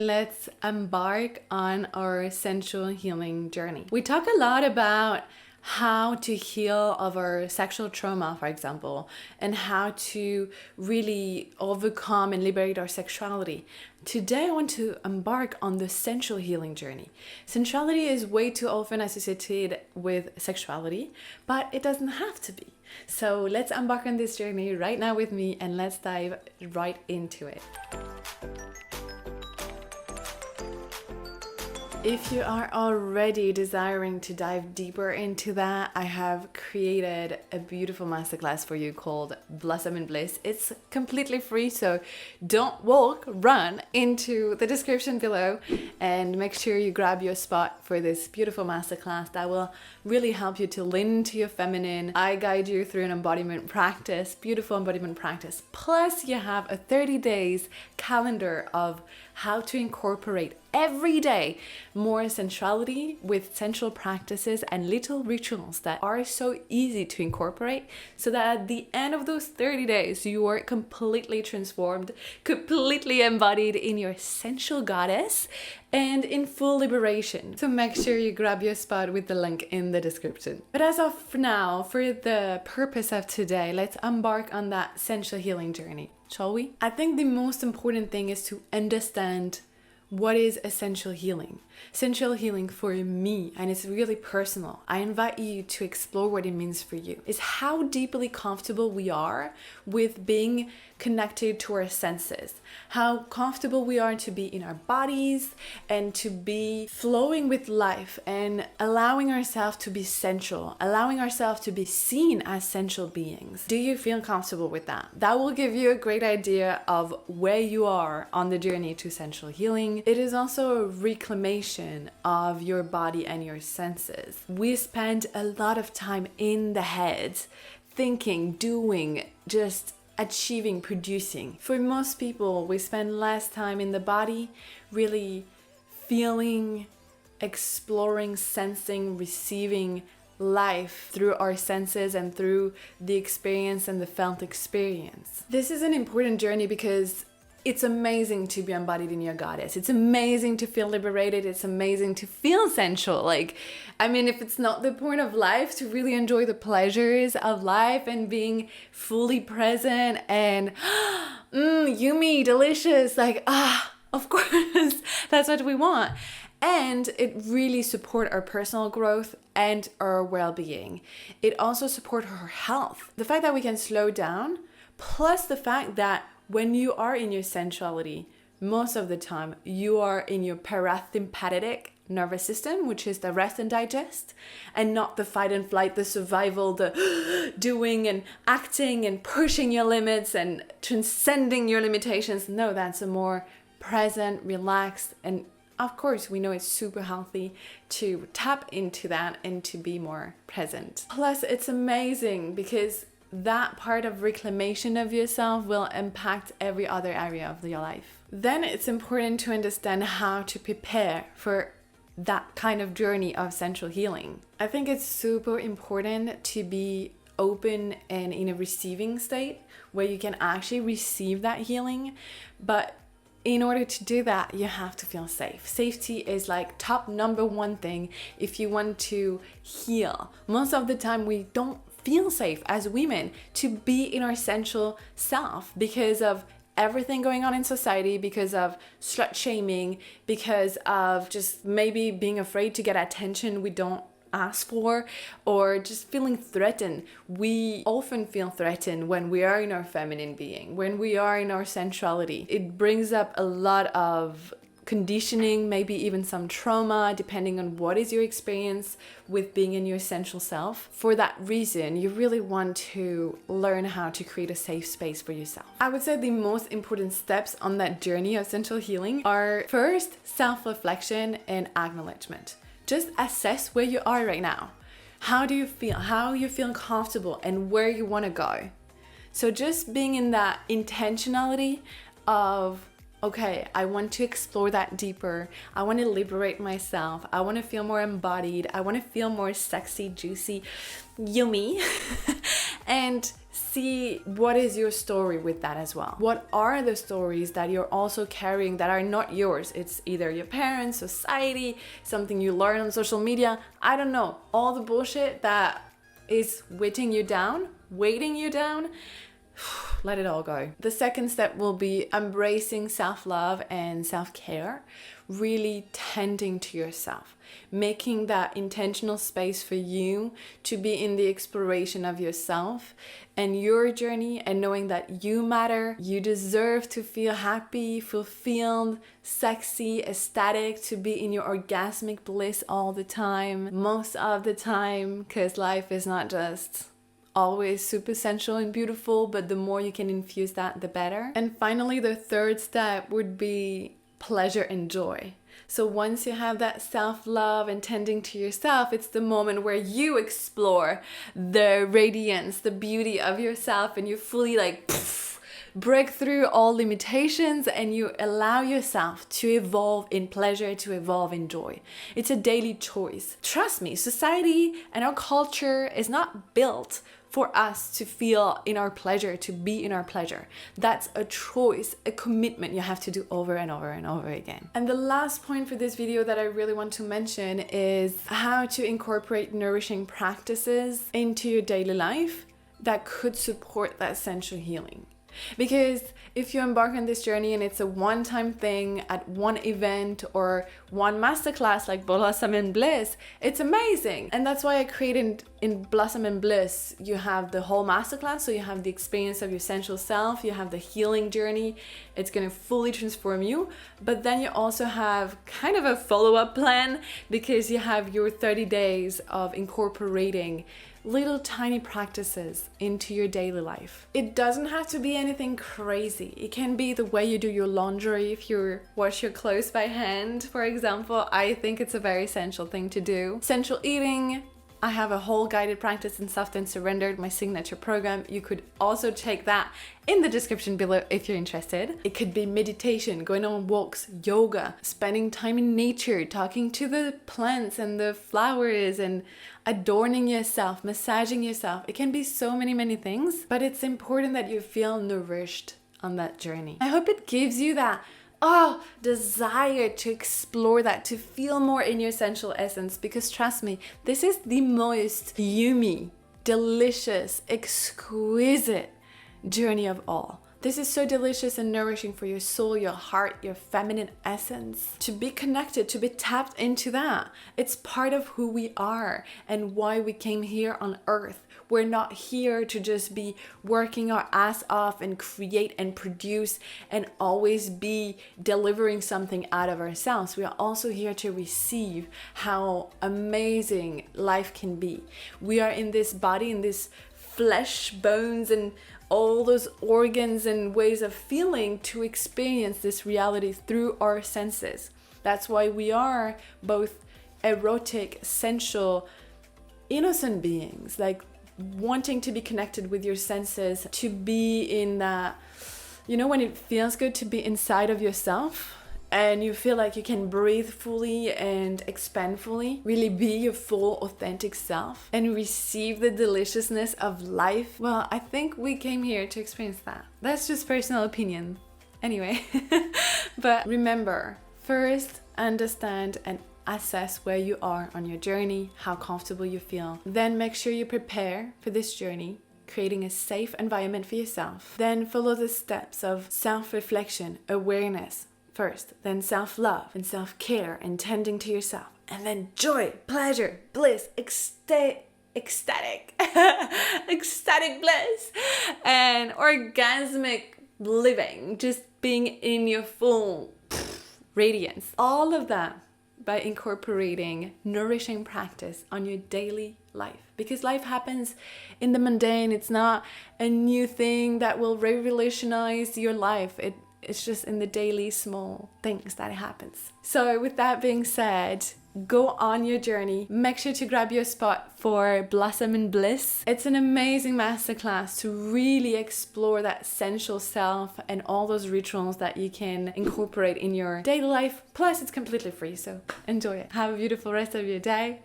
Let's embark on our sensual healing journey. We talk a lot about how to heal of our sexual trauma, for example, and how to really overcome and liberate our sexuality. Today, I want to embark on the sensual healing journey. Sensuality is way too often associated with sexuality, but it doesn't have to be. So let's embark on this journey right now with me, and let's dive right into it. If you are already desiring to dive deeper into that, I have created a beautiful masterclass for you called Blossom and Bliss. It's completely free, so don't walk, run into the description below and make sure you grab your spot for this beautiful masterclass that will really help you to lean into your feminine. I guide you through an embodiment practice, beautiful embodiment practice. Plus, you have a 30 days calendar of how to incorporate every day more sensuality with sensual practices and little rituals that are so easy to incorporate, so that at the end of those 30 days you are completely transformed, completely embodied in your sensual goddess and in full liberation. So make sure you grab your spot with the link in the description. But as of now, for the purpose of today, let's embark on that sensual healing journey, shall we? I think the most important thing is to understand what is essential healing. Sensual healing for me, and it's really personal. I invite you to explore what it means for you. Is how deeply comfortable we are with being connected to our senses. How comfortable we are to be in our bodies and to be flowing with life and allowing ourselves to be sensual, allowing ourselves to be seen as sensual beings. Do you feel comfortable with that? That will give you a great idea of where you are on the journey to sensual healing. It is also a reclamation of your body and your senses. We spend a lot of time in the head, thinking, doing, just achieving, producing. For most people, we spend less time in the body, really feeling, exploring, sensing, receiving life through our senses and through the experience and the felt experience. This is an important journey because it's amazing to be embodied in your goddess. It's amazing to feel liberated. It's amazing to feel sensual. If it's not the point of life to really enjoy the pleasures of life and being fully present and yummy, delicious, of course, that's what we want. And it really supports our personal growth and our well-being. It also supports our health. The fact that we can slow down, plus the fact that when you are in your sensuality, most of the time you are in your parasympathetic nervous system, which is the rest and digest, and not the fight and flight, the survival, the doing and acting and pushing your limits and transcending your limitations. No, that's a more present, relaxed, and of course, we know it's super healthy to tap into that and to be more present. Plus, it's amazing because that part of reclamation of yourself will impact every other area of your life. Then it's important to understand how to prepare for that kind of journey of sensual healing. I think it's super important to be open and in a receiving state where you can actually receive that healing. But in order to do that, you have to feel safe. Safety is top number one thing if you want to heal. Most of the time we don't feel safe as women to be in our sensual self because of everything going on in society, because of slut shaming, because of just maybe being afraid to get attention we don't ask for, or just feeling threatened. We often feel threatened when we are in our feminine being, when we are in our sensuality. It brings up a lot of conditioning, maybe even some trauma, depending on what is your experience with being in your sensual self. For that reason, you really want to learn how to create a safe space for yourself. I would say the most important steps on that journey of sensual healing are first, self-reflection and acknowledgement. Just assess where you are right now. How do you feel? How you feel comfortable and where you want to go. So just being in that intentionality of, okay, I want to explore that deeper. I want to liberate myself. I want to feel more embodied. I want to feel more sexy, juicy, yummy. and see what is your story with that as well. What are the stories that you're also carrying that are not yours? It's either your parents, society, something you learn on social media. I don't know. All the bullshit that is weighting you down, let it all go. The second step will be embracing self-love and self-care, really tending to yourself, making that intentional space for you to be in the exploration of yourself and your journey, and knowing that you matter, you deserve to feel happy, fulfilled, sexy, ecstatic, to be in your orgasmic bliss all the time, most of the time, because life is not just always super sensual and beautiful, but the more you can infuse that, the better. And finally, the third step would be pleasure and joy. So once you have that self-love and tending to yourself, it's the moment where you explore the radiance, the beauty of yourself, and you fully break through all limitations, and you allow yourself to evolve in pleasure, to evolve in joy. It's a daily choice. Trust me, society and our culture is not built for us to feel in our pleasure, to be in our pleasure. That's a choice, a commitment you have to do over and over and over again. And the last point for this video that I really want to mention is how to incorporate nourishing practices into your daily life that could support that sensual healing. Because if you embark on this journey and it's a one-time thing at one event or one masterclass like Blossom and Bliss, it's amazing. And that's why I created in Blossom and Bliss, you have the whole masterclass. So you have the experience of your sensual self, you have the healing journey. It's going to fully transform you. But then you also have kind of a follow-up plan, because you have your 30 days of incorporating little tiny practices into your daily life. It doesn't have to be anything crazy. It can be the way you do your laundry. If you wash your clothes by hand, for example, I think it's a very essential thing to do. Sensual eating. I have a whole guided practice in Soft and Surrendered, my signature program. You could also check that in the description below if you're interested. It could be meditation, going on walks, yoga, spending time in nature, talking to the plants and the flowers, and adorning yourself, massaging yourself. It can be so many things, but it's important that you feel nourished on that journey. I hope it gives you that desire to explore that, to feel more in your sensual essence, because trust me, this is the most yummy, delicious, exquisite journey of all. This is so delicious and nourishing for your soul, your heart, your feminine essence. To be connected, to be tapped into that. It's part of who we are and why we came here on earth. We're not here to just be working our ass off and create and produce and always be delivering something out of ourselves. We are also here to receive how amazing life can be. We are in this body, in this flesh, bones, and all those organs and ways of feeling to experience this reality through our senses. That's why we are both erotic, sensual, innocent beings, like wanting to be connected with your senses, to be in that, when it feels good to be inside of yourself and you feel like you can breathe fully and expand fully, really be your full authentic self and receive the deliciousness of life. Well, I think we came here to experience that. That's just personal opinion. Anyway, but remember, first understand and assess where you are on your journey, how comfortable you feel. Then make sure you prepare for this journey, creating a safe environment for yourself. Then follow the steps of self-reflection, awareness first, then self-love and self-care and tending to yourself. And then joy, pleasure, bliss, ecstatic bliss, and orgasmic living, just being in your full radiance. All of that by incorporating nourishing practice on your daily life, because life happens in the mundane. It's not a new thing that will revolutionize your life. It's just in the daily small things that it happens. So with that being said, go on your journey. Make sure to grab your spot for Blossom and Bliss. It's an amazing masterclass to really explore that sensual self and all those rituals that you can incorporate in your daily life. Plus, it's completely free, so enjoy it. Have a beautiful rest of your day.